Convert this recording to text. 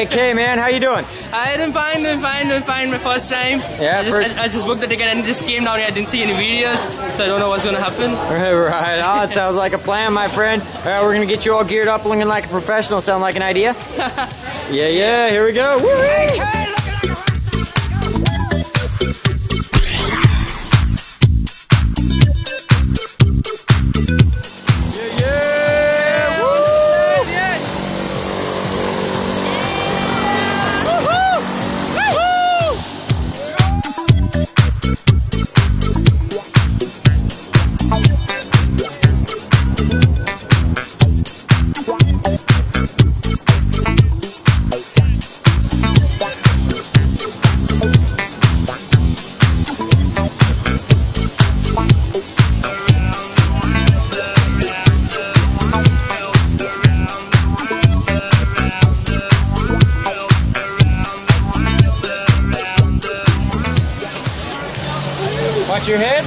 Okay, man, how you doing? I'm fine, my first time. Yeah, I just booked the ticket and just came down here. I didn't see any videos, so I don't know what's gonna happen. Right on, it sounds like a plan, my friend. We're gonna get you all geared up looking like a professional. Sound like an idea? Yeah, here we go. Woo-hoo! Watch your head.